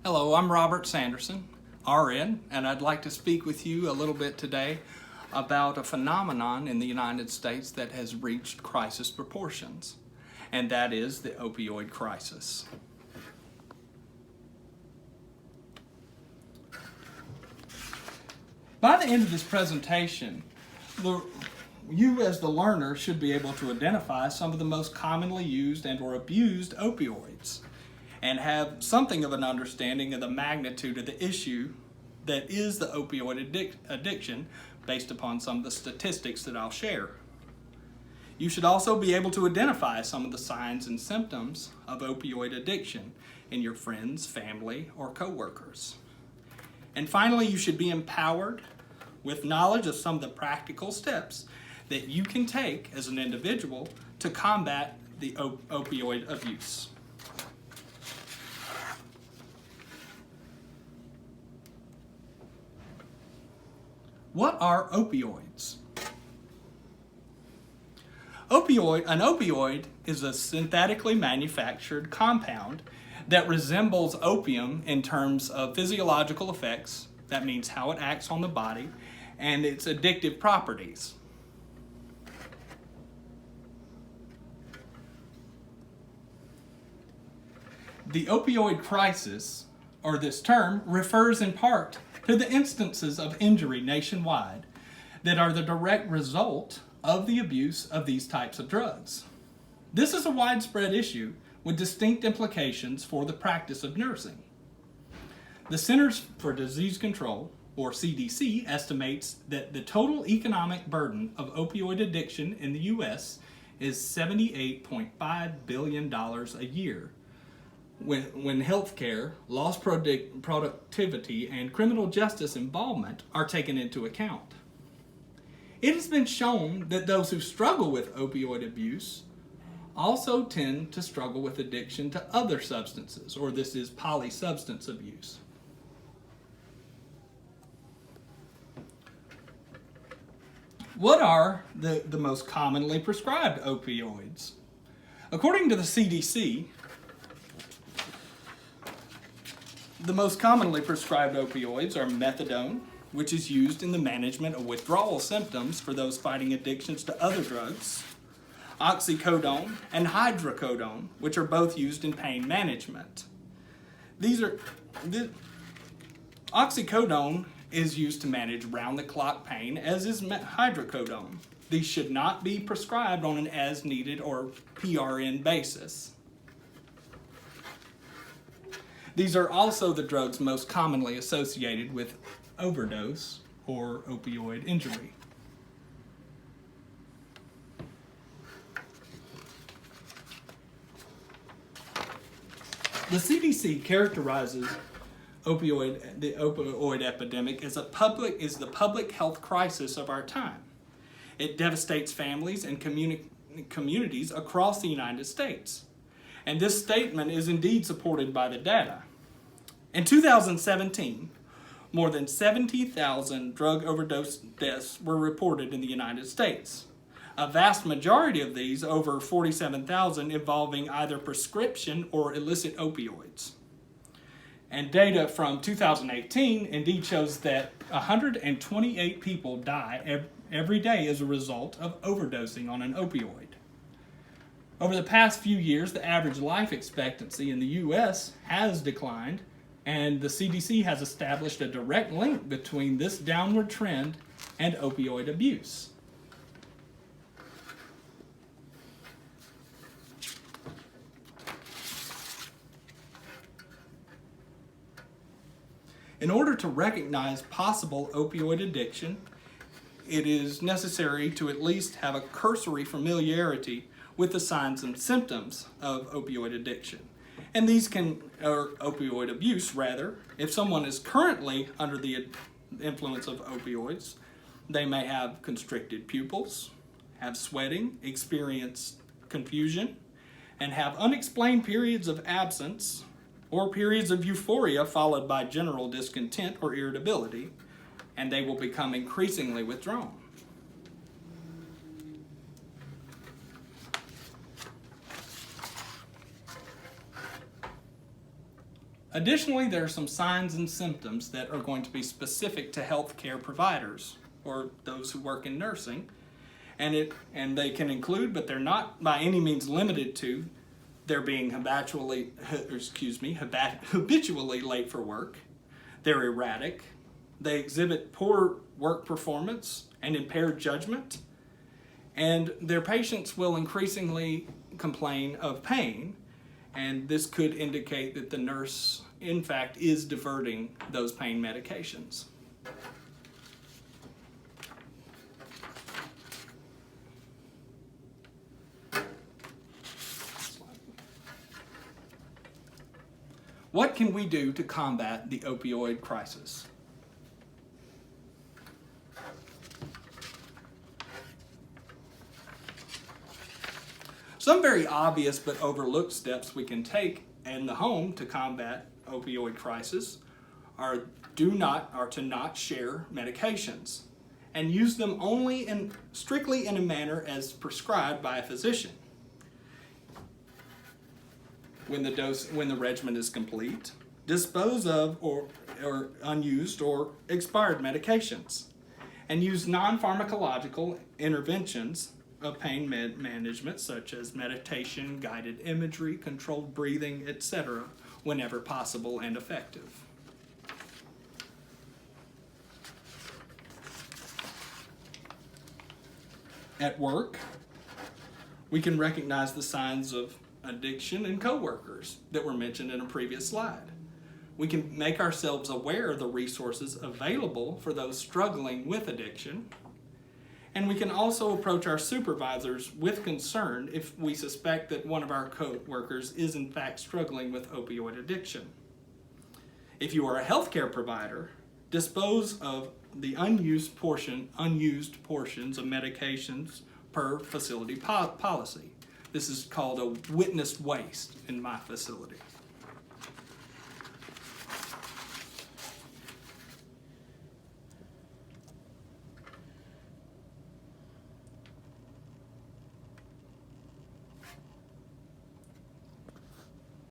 Hello, I'm Robert Sanderson, RN, and I'd like to speak with you a little bit today about a phenomenon in the United States that has reached crisis proportions, and that is the opioid crisis. By the end of this presentation, you as the learner should be able to identify some of the most commonly used and or abused opioids and have something of an understanding of the magnitude of the issue that is the opioid addiction based upon some of the statistics that I'll share. You should also be able to identify some of the signs and symptoms of opioid addiction in your friends, family, or coworkers. And finally, you should be empowered with knowledge of some of the practical steps that you can take as an individual to combat the opioid abuse. What are opioids? An opioid is a synthetically manufactured compound that resembles opium in terms of physiological effects, that means how it acts on the body, and its addictive properties. The opioid crisis, or this term, refers in part to the instances of injury nationwide that are the direct result of the abuse of these types of drugs. This is a widespread issue with distinct implications for the practice of nursing. The Centers for Disease Control, or CDC, estimates that the total economic burden of opioid addiction in the U.S. is $78.5 billion a year, when healthcare, lost productivity, and criminal justice involvement are taken into account. It has been shown that those who struggle with opioid abuse also tend to struggle with addiction to other substances, or this is polysubstance abuse. What are the most commonly prescribed opioids? According to the CDC, the most commonly prescribed opioids are methadone, which is used in the management of withdrawal symptoms for those fighting addictions to other drugs, oxycodone, and hydrocodone, which are both used in pain management. Oxycodone is used to manage round-the-clock pain, as is hydrocodone. These should not be prescribed on an as-needed or PRN basis. These are also the drugs most commonly associated with overdose or opioid injury. The CDC characterizes the opioid epidemic as the public health crisis of our time. It devastates families and communities across the United States. And this statement is indeed supported by the data. In 2017, more than 70,000 drug overdose deaths were reported in the United States. A vast majority of these, over 47,000, involving either prescription or illicit opioids. And data from 2018 indeed shows that 128 people die every day as a result of overdosing on an opioid. Over the past few years, the average life expectancy in the U.S. has declined, and the CDC has established a direct link between this downward trend and opioid abuse. In order to recognize possible opioid addiction, it is necessary to at least have a cursory familiarity with the signs and symptoms of opioid addiction. And these or opioid abuse rather. If someone is currently under the influence of opioids, they may have constricted pupils, have sweating, experience confusion, and have unexplained periods of absence or periods of euphoria followed by general discontent or irritability, and they will become increasingly withdrawn. Additionally, there are some signs and symptoms that are going to be specific to healthcare providers or those who work in nursing. And they can include, but they're not by any means limited to, they're being habitually late for work, they're erratic, they exhibit poor work performance and impaired judgment, and their patients will increasingly complain of pain, and this could indicate that the nurse, in fact, is diverting those pain medications. What can we do to combat the opioid crisis? Some very obvious but overlooked steps we can take in the home to combat opioid crisis are to not share medications and use them only and strictly in a manner as prescribed by a physician. When the regimen is complete, dispose of or unused or expired medications, and use non-pharmacological interventions of pain management such as meditation, guided imagery, controlled breathing, etc., whenever possible and effective. At work, we can recognize the signs of addiction in coworkers that were mentioned in a previous slide. We can make ourselves aware of the resources available for those struggling with addiction, and we can also approach our supervisors with concern if we suspect that one of our coworkers is in fact struggling with opioid addiction. If you are a healthcare provider, dispose of the unused portions of medications per facility policy. This is called a witnessed waste in my facility.